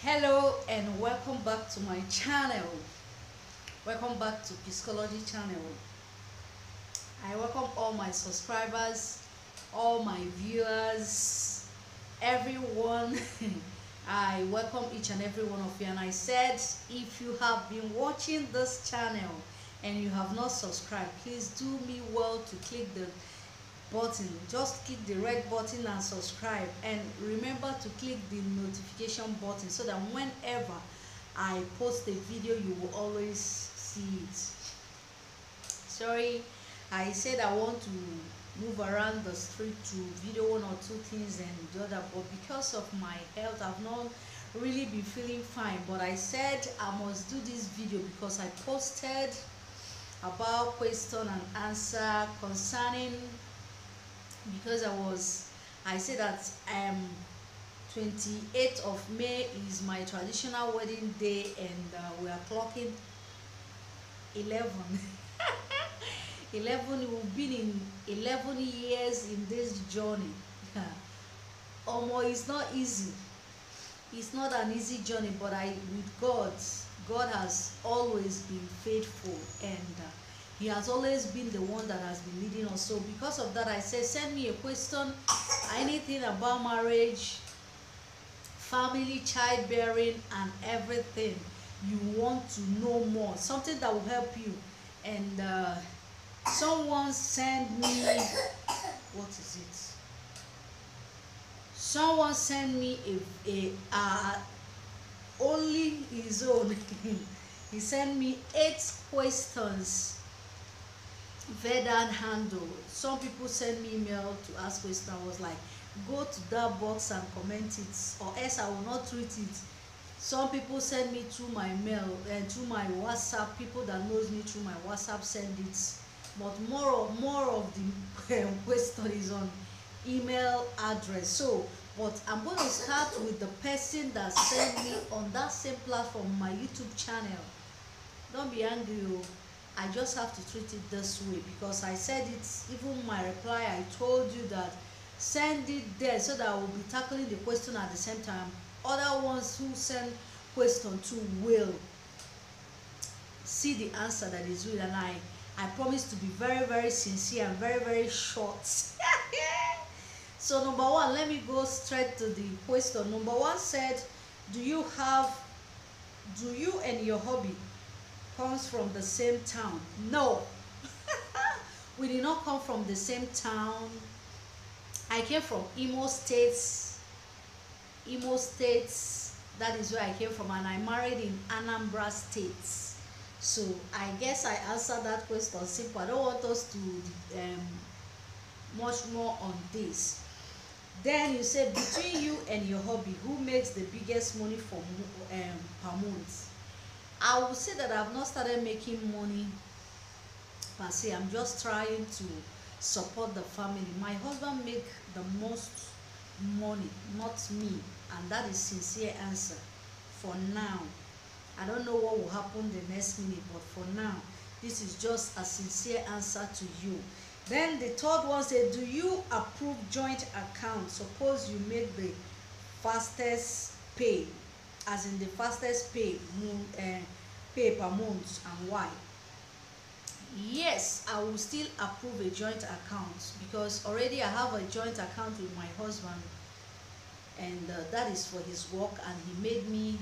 Hello and welcome back to my channel. Welcome back to Psychology channel. I welcome all my subscribers, all my viewers, everyone. I welcome each and every one of you, and I said if you have been watching this channel and you have not subscribed, please do me well to click the button. Just click the red button and subscribe, and remember to click the notification button so that whenever I post a video you will always see it. Sorry, I said I want to move around the street to video one or two things and the other, but because of my health I've not really been feeling fine. But I said I must do this video because I posted about question and answer concerning, because I said that 28th of May is my traditional wedding day, and we are clocking 11. 11. We've been in 11 years in this journey. It's not easy. It's not an easy journey, but with God has always been faithful, and He has always been the one that has been leading us. So because of that, I said send me a question, anything about marriage, family, childbearing, and everything you want to know more, something that will help you. And someone sent me, what is it? Someone sent me only his own. He sent me 8 questions Vedan handle. Some people send me email to ask questions. I was like, go to that box and comment it, or else I will not tweet it. Some people send me through my mail and through my WhatsApp. People that knows me through my WhatsApp send it, but more of the question is on email address. So but I'm going to start with the person that sent me on that same platform, my YouTube channel. Don't be angry. I just have to treat it this way because I said it. Even my reply, I told you that send it there so that I will be tackling the question at the same time. Other ones who send question to will see the answer that is real, and I promise to be very, very sincere and very, very short. So number one, let me go straight to the question. Number one said, do you and your hubby comes from the same town? No. We did not come from the same town. I came from Imo States. That is where I came from, and I married in Anambra State. So I guess I answered that question simple. I don't want us to much more on this. Then you say, between you and your hubby, who makes the biggest money per month? I will say that I've not started making money per se. I'm just trying to support the family. My husband make the most money, not me, and that is sincere answer for now. I don't know what will happen the next minute, but for now this is just a sincere answer to you. Then the third one said, do you approve joint account? Suppose you make the fastest pay, as in the fastest pay per month, and why? Yes, I will still approve a joint account because already I have a joint account with my husband, and that is for his work, and he made me,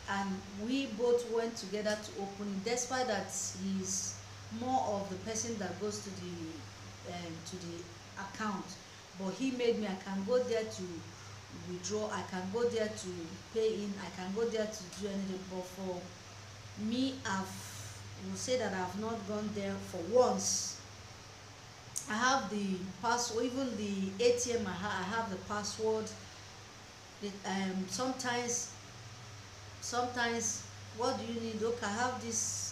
and we both went together to open it, despite that he's more of the person that goes to the account, but he made me. I can go there to withdraw, I can go there to pay in, I can go there to do anything. But for me, I will say that I've not gone there for once. I have the password, even the ATM I have the password. Sometimes what do you need? Okay, I have this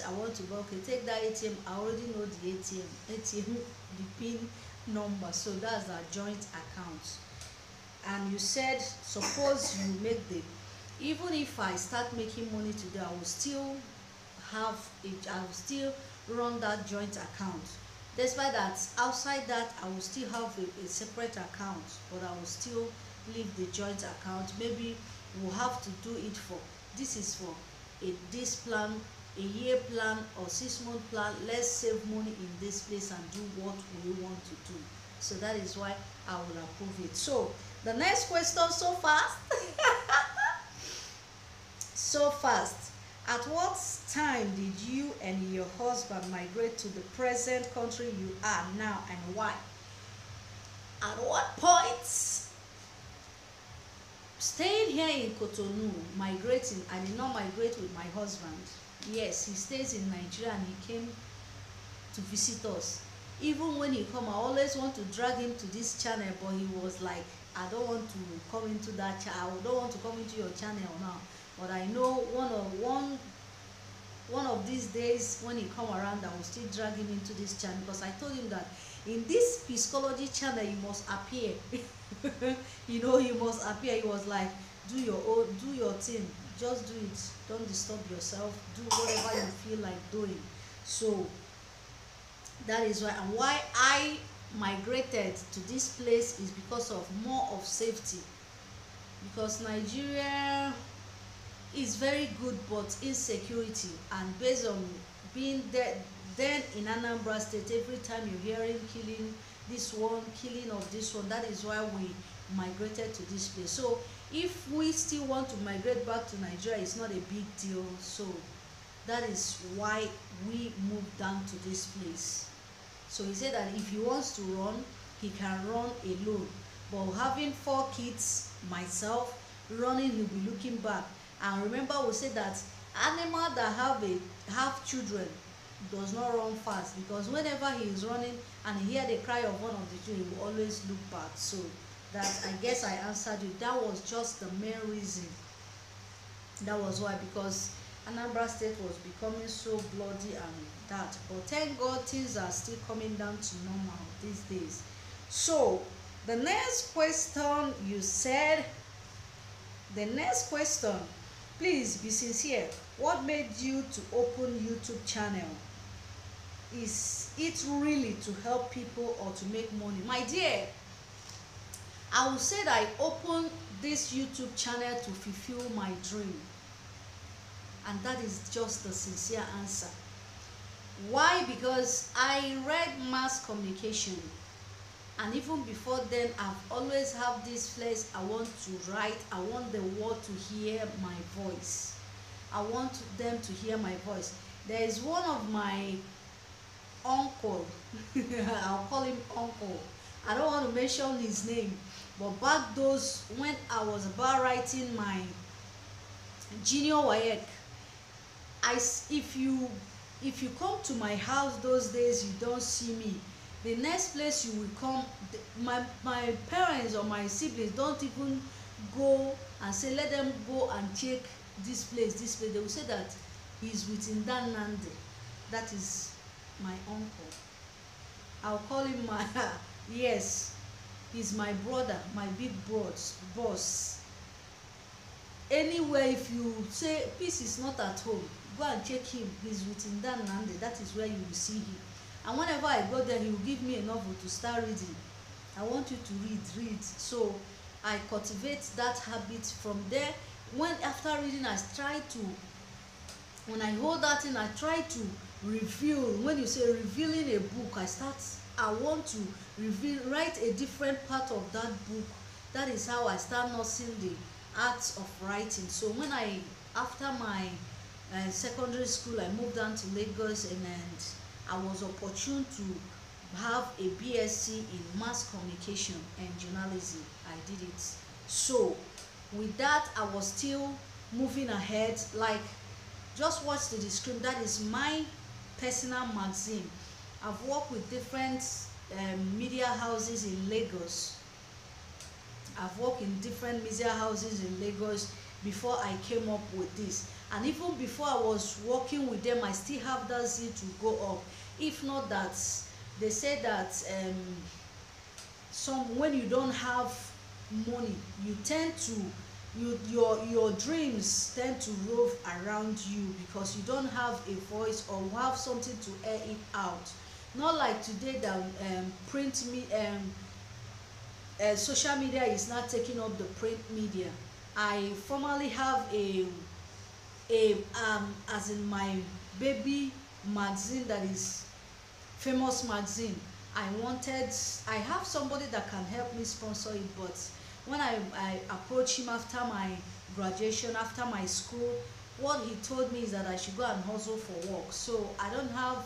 I want to go. Okay, take that ATM. I already know the ATM the PIN number. So that's our joint account. And you said, suppose you make the, even if I start making money today, I will still run that joint account. Despite that, outside that, I will still have a separate account, but I will still leave the joint account. Maybe we'll have to do it for, this is for this plan, a year plan or 6-month plan. Let's save money in this place and do what we want to do. So that is why I will approve it. So the next question, so fast. So fast. At what time did you and your husband migrate to the present country you are now, and why? At what point? Staying here in Cotonou, migrating, I did not migrate with my husband. Yes, he stays in Nigeria and he came to visit us. Even when he come, I always want to drag him to this channel, but he was like, I don't want to come into that channel. I don't want to come into your channel now. But I know one of these days when he come around, I will still drag him into this channel, because I told him that in this Peacecology channel you must appear. You know, you must appear. He was like, do your own, do your thing, just do it, don't disturb yourself, do whatever you feel like doing. So that is why. And why I migrated to this place is because of more of safety, because Nigeria is very good but insecurity, and based on being there then in Anambra State, every time you're hearing killing this one, killing of this one, that is why we migrated to this place. So if we still want to migrate back to Nigeria, it's not a big deal. So that is why we moved down to this place. So he said that if he wants to run, he can run alone, but having 4 kids, myself, running, he'll be looking back. And remember, we said that animal that have children does not run fast, because whenever he is running and he hear the cry of one of the children, he will always look back. So that, I guess I answered you. That was just the main reason. That was why, because Anambra State was becoming so bloody and that. But thank God things are still coming down to normal these days. So the next question, you said, the next question, please be sincere. What made you to open YouTube channel? Is it really to help people or to make money? My dear, I will say that I opened this YouTube channel to fulfill my dream. And that is just the sincere answer. Why? Because I read mass communication. And even before then, I've always have this flex. I want to write. I want the world to hear my voice. I want them to hear my voice. There is one of my uncle, I'll call him uncle. I don't want to mention his name, but back those when I was about writing my junior WAEC, if you come to my house those days, you don't see me. The next place you will come, my parents or my siblings don't even go and say, let them go and check this place, this place. They will say that he's with Ndanande. That is my uncle. I'll call him my yes, he's my brother, my big boss. Anyway, if you say Peace is not at home, go and check him. He's with Ndanande. That is where you will see him. And whenever I go there, he will give me a novel to start reading. I want you to read. So I cultivate that habit from there. When after reading, I try to, when I hold that thing, I try to reveal. When you say revealing a book, I want to write a different part of that book. That is how I start nursing the art of writing. So when after my secondary school, I moved down to Lagos, and I was opportune to have a BSc in mass communication and journalism. I did it. So with that, I was still moving ahead. Like, just watch the description. That is my personal magazine. I've worked with different media houses in Lagos. I've worked in different media houses in Lagos before I came up with this. And even before I was working with them, I still have that zeal to go up. If not that, they say that when you don't have money, you tend to, your dreams tend to rove around you, because you don't have a voice or have something to air it out. Not like today that social media is not taking up the print media. I formerly have a as in my baby magazine, that is famous magazine. I have somebody that can help me sponsor it, but when I approached him after my graduation, after my school, what he told me is that I should go and hustle for work. So I don't have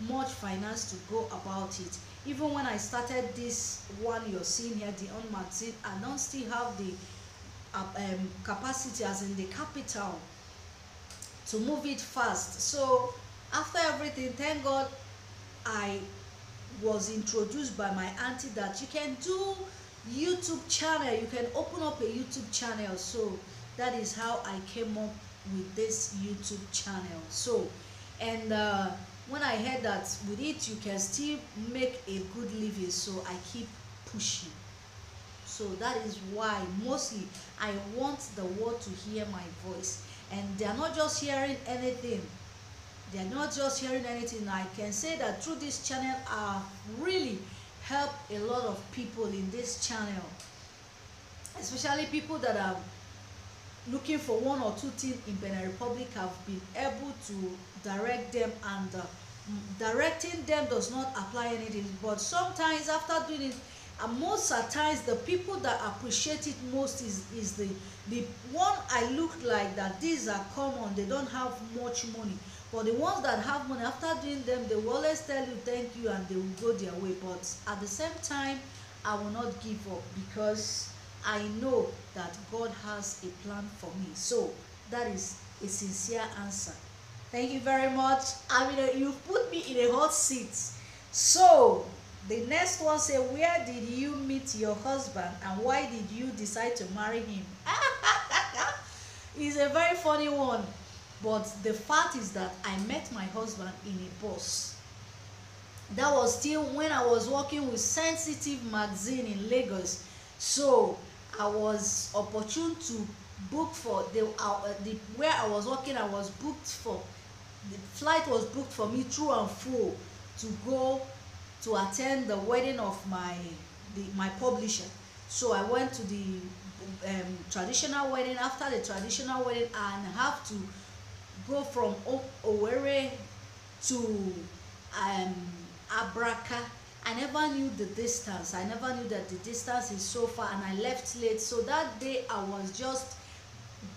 much finance to go about it. Even when I started this one you're seeing here, the on magazine, I don't still have the capacity, as in the capital, to move it fast. So after everything, thank God, I was introduced by my auntie that you can do YouTube channel, you can open up a YouTube channel. So that is how I came up with this YouTube channel. So, and when I heard that with it you can still make a good living, so I keep pushing. So that is why mostly I want the world to hear my voice, and they are not just hearing anything. They are not just hearing anything. I can say that through this channel I really helped a lot of people in this channel, especially people that are looking for one or two things in Benin Republic. Have been able to direct them, and directing them does not apply anything, but sometimes after doing it, and most at times the people that appreciate it most is the one I look like that these are common, they don't have much money, but the ones that have money, after doing them, they will always tell you thank you and they will go their way. But at the same time, I will not give up, because I know that God has a plan for me. So that is a sincere answer. Thank you very much. I mean, you put me in a hot seat. So the next one say, where did you meet your husband and why did you decide to marry him? It's a very funny one, but the fact is that I met my husband in a bus. That was still when I was working with Sensitive Magazine in Lagos. So I was opportune to book for the where I was working. I was booked for the flight was booked for me through and through to go to attend the wedding of my publisher. So I went to the traditional wedding. After the traditional wedding, I have to go from Owerri to Abraka. I never knew the distance. I never knew that the distance is so far, and I left late. So that day I was just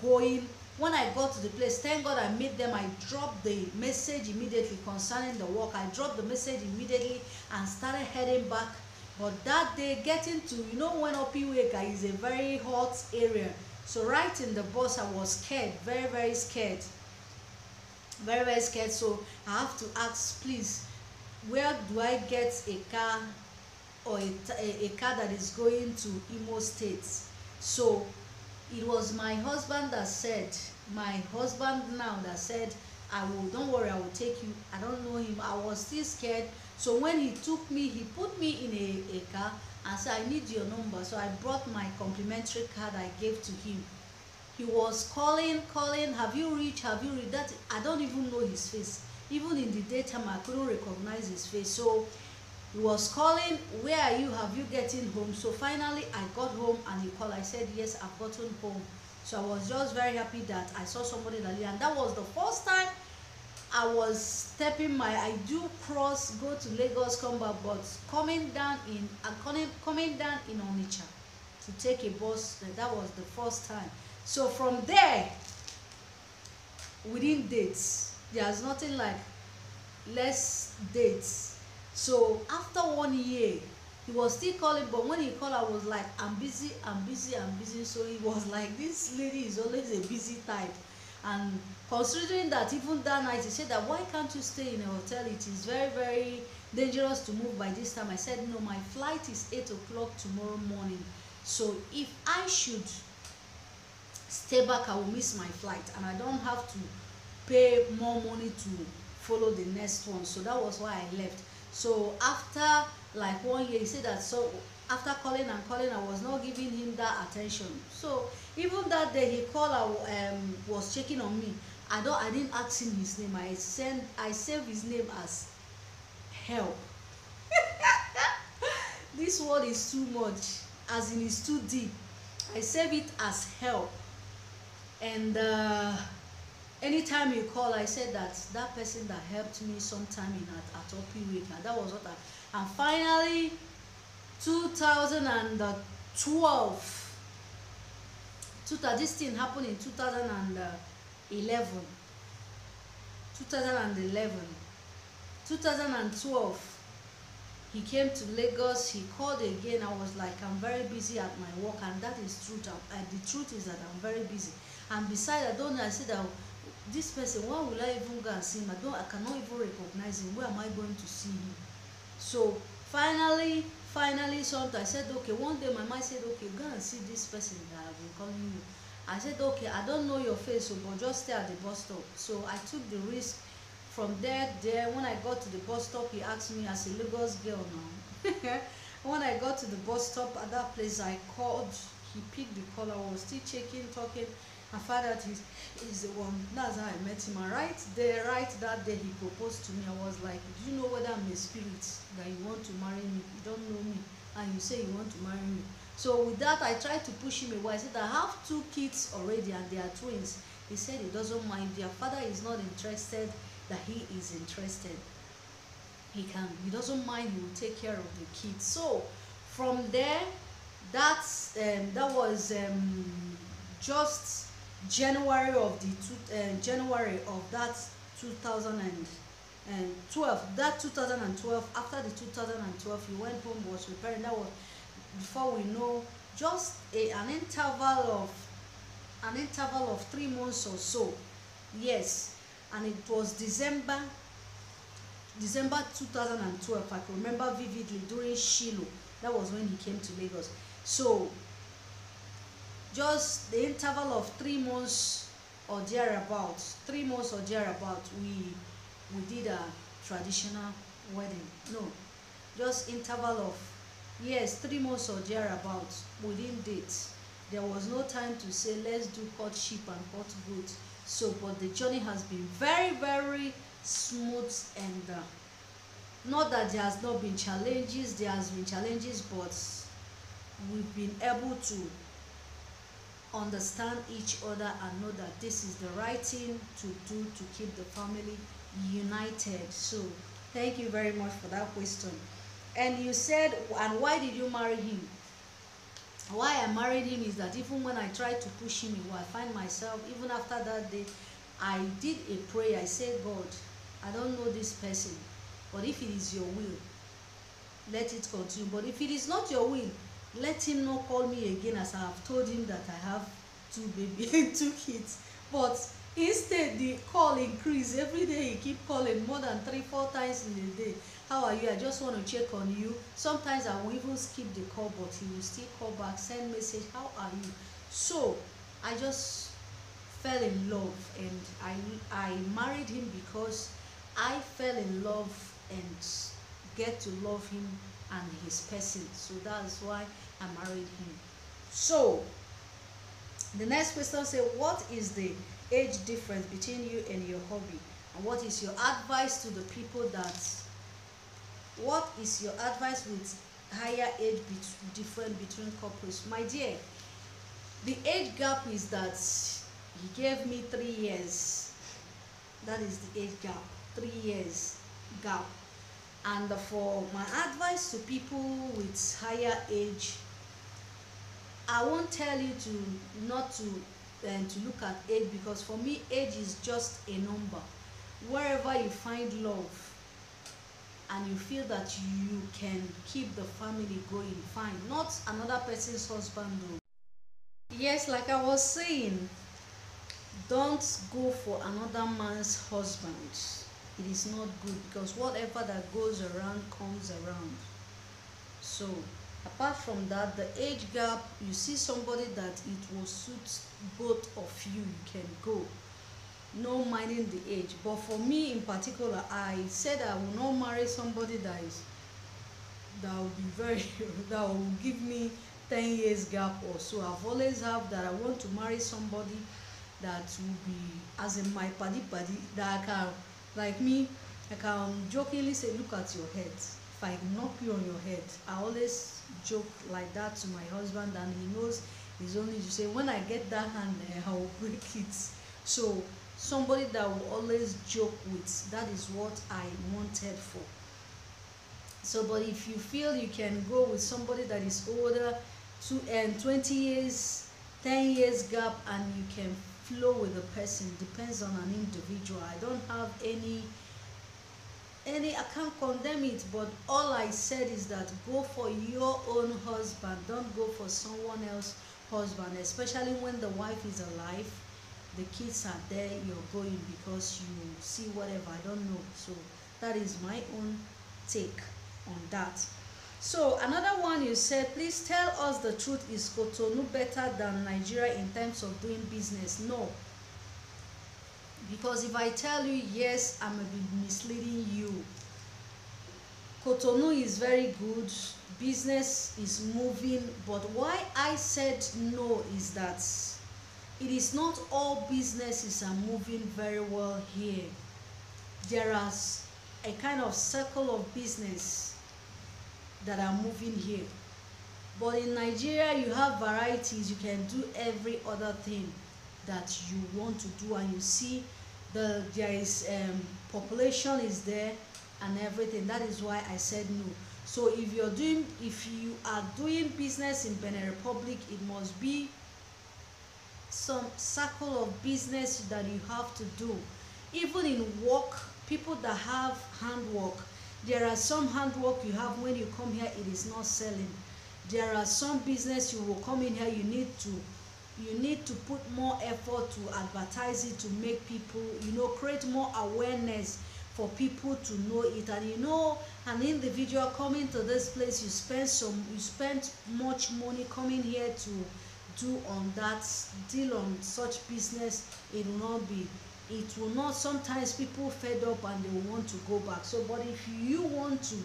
going. When I got to the place, thank God I met them. I dropped the message immediately concerning the work. I dropped the message immediately and started heading back. But that day, getting to, when Opiweka is a very hot area. So right in the bus, I was scared, very, very scared. Very, very scared. So I have to ask, please, where do I get a car or a car that is going to Imo State? So it was my husband that said, don't worry, I will take you. I don't know him. I was still scared. So when he took me, he put me in a car and said, I need your number. So I brought my complimentary card I gave to him. He was calling, have you reached, that I don't even know his face. Even in the daytime, I couldn't recognize his face. So he was calling, where are you, have you gotten home? So finally I got home and he called. I said, yes, I've gotten home. So I was just very happy that I saw somebody that, and that was the first time I was stepping I do go to Lagos, come back, but coming down in Onitsha to take a bus, that was the first time. So from there, within dates, there's nothing like less dates. So after 1 year, he was still calling, but when he called, I was like, I'm busy. So he was like, this lady is always a busy type. And considering that even that night, he said that, why can't you stay in a hotel? It is very, very dangerous to move by this time. I said, no, my flight is 8 o'clock tomorrow morning. So if I should stay back, I will miss my flight, and I don't have to pay more money to follow the next one. So that was why I left. So after like 1 year, he said that, so after calling, I was not giving him that attention. So even that day he called, was checking on me. I didn't ask him his name. I saved his name as help. This word is too much. as in it's too deep. I save it as help. And anytime you call, I said that that person that helped me sometime in at Opiweka, that was what and finally 2012, this thing happened in 2011, 2012. He came to Lagos. He called again. I was like, I'm very busy at my work, and that is true. The truth is that I'm very busy. And besides, I don't know. I said that this person, why will I even go and see him? I cannot even recognize him. Where am I going to see him? So finally, sometimes I said, okay. One day my mind said, okay, go and see this person that I've been calling you. I said, okay, I don't know your face, but just stay at the bus stop. So I took the risk. From there, when I got to the bus stop, he asked me as a Lagos girl now. When I got to the bus stop at that place, I called. He picked the call. I was still checking, talking. I found out he's the one. That's how I met him. And right that day, he proposed to me. I was like, do you know whether I'm a spirit that you want to marry me? You don't know me, and you say you want to marry me. So with that, I tried to push him away. I said, I have 2 kids already, and they are twins. He said he doesn't mind. Their father is not interested. That he is interested, he doesn't mind. He will take care of the kids. So from there, that was just January of January of that 2012. That 2012, after the 2012, he went home, was preparing. That was before we know, just an interval of 3 months or so. Yes. And it was December 2012. I can remember vividly, during Shiloh. That was when he came to Lagos. So just the interval of 3 months or thereabout, we did a traditional wedding. No, just interval of 3 months or thereabout. We didn't date. There was no time to say let's do courtship and court vote. So, but the journey has been very, very smooth, and not that there has not been challenges. There has been challenges, but we've been able to understand each other and know that this is the right thing to do to keep the family united. So, thank you very much for that question. And you said, and why did you marry him? Why I married him is that even when I tried to push him away, I find myself, even after that day, I did a prayer. I said, God, I don't know this person, but if it is your will, let it continue. But if it is not your will, let him not call me again, as I have told him that I have 2 kids. But instead, the call increased. Every day he keep calling more than 3-4 times in a day. How are you? I just want to check on you. Sometimes I will even skip the call, but he will still call back, send message, how are you? So I just fell in love, and I married him because I fell in love and get to love him and his person. So that's why I married him. So the next question says, what is the age difference between you and your hubby, and what is your advice to the people what is your advice with higher age difference between couples? My dear, the age gap is that he gave me 3 years. That is the age gap, 3 years gap. And for my advice to people with higher age, I won't tell you not to look at age, because for me age is just a number. Wherever you find love and you feel that you can keep the family going, fine. Not another person's husband though. Yes, like I was saying, don't go for another man's husband. It is not good, because whatever that goes around comes around. So apart from that, the age gap, you see somebody that it will suit both of you, you can go, no minding the age. But for me in particular, I said I will not marry somebody that will be very that will give me 10 years gap or so. I've always have that I want to marry somebody that will be as in my paddy that I can, like me, I can jokingly say, look at your head, if I knock you on your head. I always joke like that to my husband, and he knows it's only to say when I get that hand, I will break it. So somebody that will always joke with, that is what I wanted for. So but if you feel you can go with somebody that is older, 20 years, 10 years gap, and you can flow with the person, depends on an individual. I don't have any, I can't condemn it, but all I said is that go for your own husband, don't go for someone else's husband, especially when the wife is alive, the kids are there, you're going because you see whatever, I don't know. So that is my own take on that. So another one, you said, please tell us the truth, is Cotonou better than Nigeria in terms of doing business? No, because if I tell you yes, I'm going to be misleading you. Cotonou is very good, business is moving, but why I said no is that it is not all businesses are moving very well here. There is a kind of circle of business that are moving here, but in Nigeria you have varieties, you can do every other thing that you want to do, and you see there is population is there and everything. That is why I said no. So if you are doing business in Benin Republic, it must be some circle of business that you have to do. Even in work, people that have handwork, there are some handwork you have, when you come here it is not selling. There are some business you will come in here, you need to put more effort to advertise it, to make people, create more awareness for people to know it. And an individual coming to this place, you spend much money coming here to do on that, deal on such business. It will not, sometimes people fed up and they will want to go back. So but if you want to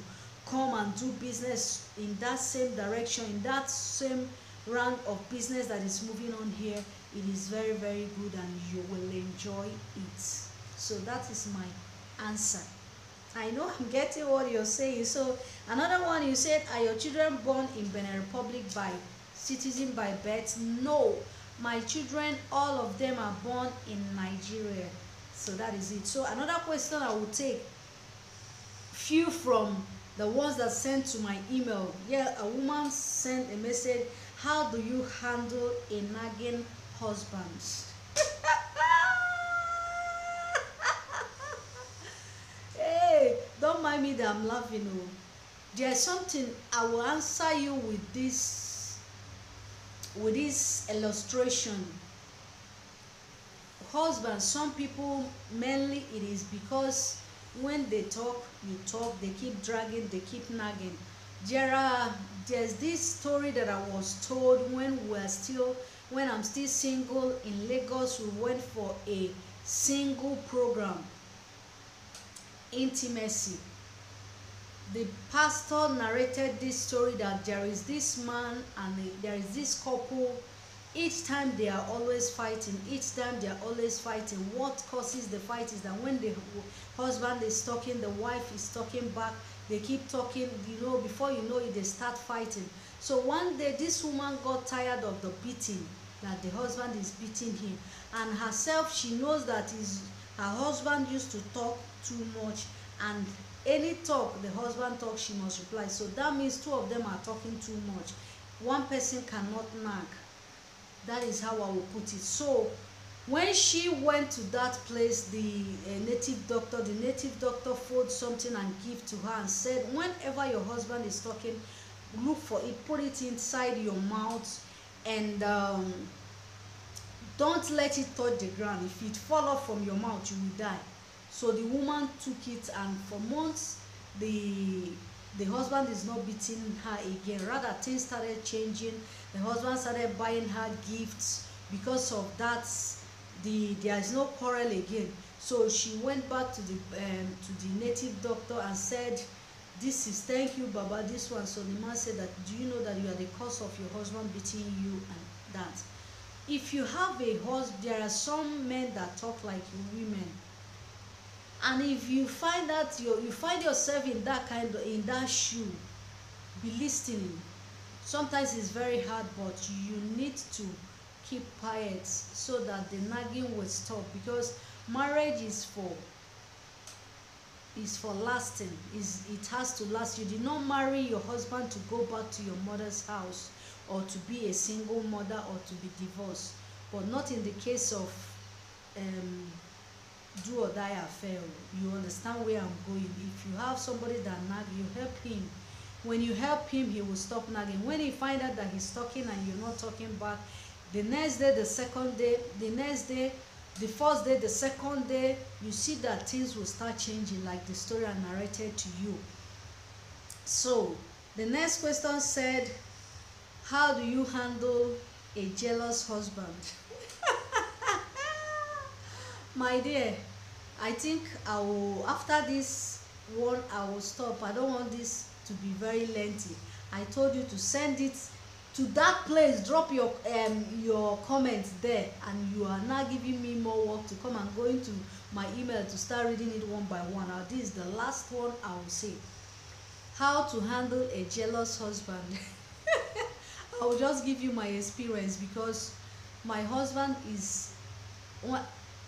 come and do business in that same direction, in that same round of business that is moving on here, it is very, very good and you will enjoy it. So that is my answer. I know I'm getting what you're saying. So another one, you said, are your children born in Benin Republic by citizen by birth? No, my children, all of them are born in Nigeria. So that is it. So another question I will take few from the ones that sent to my email. Yeah, a woman sent a message, how do you handle a nagging husband? Hey, don't mind me that I'm laughing. Oh, there's something I will answer you with this illustration. Husband, some people, mainly it is because when they talk, you talk, they keep dragging, they keep nagging. There's this story that I was told when I'm still single in Lagos. We went for a single program, intimacy. The pastor narrated this story that there is this man and there is this couple. Each time they are always fighting. What causes the fight is that when the husband is talking, the wife is talking back. They keep talking, before you know it, they start fighting. So one day this woman got tired of the beating, that the husband is beating him, and herself, she knows that her husband used to talk too much, and any talk the husband talks, she must reply. So that means two of them are talking too much. One person cannot nag. That is how I will put it. So when she went to that place, the native doctor folded something and gave to her and said, whenever your husband is talking, look for it, put it inside your mouth, and don't let it touch the ground. If it fall off from your mouth, you will die. So the woman took it, and for months the husband is not beating her again. Rather, things started changing. The husband started buying her gifts. Because of that, there is no quarrel again. So she went back to the native doctor and said, this is, thank you Baba, this one. So the man said that, do you know that you are the cause of your husband beating you? And that, if you have a husband, there are some men that talk like women, And if you find that you find yourself in that in that shoe, be listening. Sometimes it's very hard, but you need to keep quiet so that the nagging will stop, because marriage is for lasting. It has to last. You did not marry your husband to go back to your mother's house, or to be a single mother, or to be divorced. But not in the case of do or die affair. You understand where I'm going? If you have somebody that nag, you help him. When you help him, he will stop nagging. When he find out that he's talking and you're not talking back, the next day, the second day, the next day, the first day, the second day, you see that things will start changing, like the story I narrated to you. So the next question said, how do you handle a jealous husband? My dear, I think I will, after this one, I will stop. I don't want this to be very lengthy. I told you to send it to that place. Drop your comments there, and you are now giving me more work to come and go into my email to start reading it one by one. Now this is the last one I will say. How to handle a jealous husband. I will just give you my experience, because my husband is one.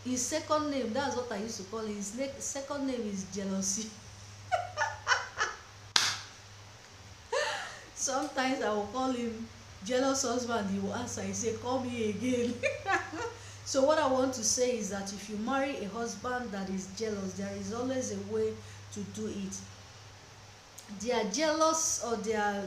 His second name, that's what I used to call it. His second name is jealousy. Sometimes I will call him jealous husband. He will answer, he say, call me again. So what I want to say is that if you marry a husband that is jealous, there is always a way to do it. They are jealous, or they are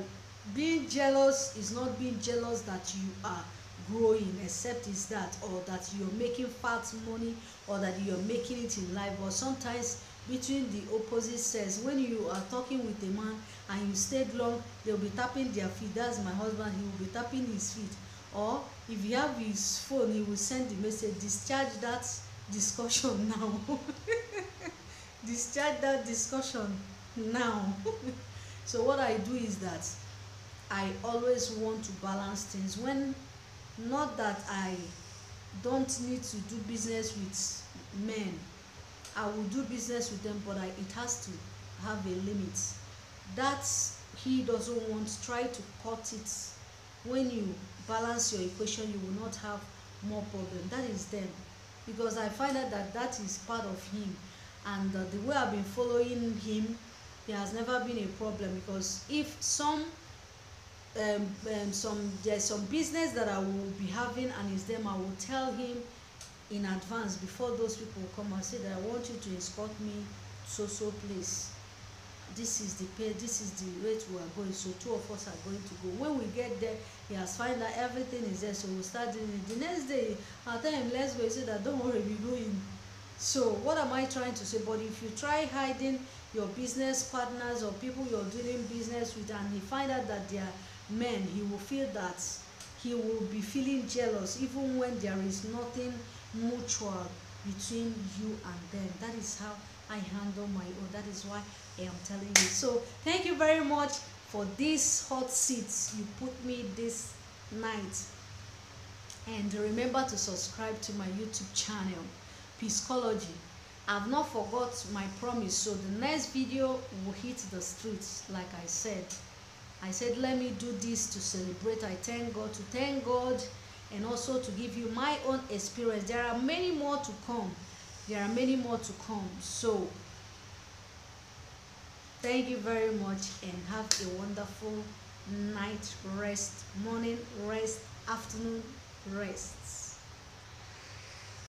being jealous is not being jealous that you are growing, except is that, or that you're making fat money, or that you're making it in life. But sometimes between the opposite sex, when you are talking with a man and you stayed long, they'll be tapping their feet. That's my husband, he will be tapping his feet. Or if you have his phone, he will send the message, discharge that discussion now. Discharge that discussion now. So what I do is that I always want to balance things. When, not that I don't need to do business with men, I will do business with them, but it has to have a limit. That he doesn't want, try to cut it. When you balance your equation, you will not have more problem. That is them, because I find out that that is part of him, and the way I've been following him, there has never been a problem. Because if there's some business that I will be having and it's them, I will tell him in advance before those people come and say that I want you to escort me so place. This is the pay, this is the rate we are going. So two of us are going to go. When we get there, he has found that everything is there, so we'll start doing it. The next day I'll tell him, let's go. He said that don't worry, we're going. So what am I trying to say? But if you try hiding your business partners or people you're doing business with, and he find out that they are men, he will feel that he will be feeling jealous, even when there is nothing mutual between you and them. That is how I handle my own. That is why I am telling you. So thank you very much for this hot seats you put me this night. And remember to subscribe to my YouTube channel, Peacecology. I've not forgot my promise. So the next video will hit the streets. Like I said, let me do this to celebrate. I thank God, and also to give you my own experience. There are many more to come. So thank you very much, and have a wonderful night rest, morning rest, afternoon rest.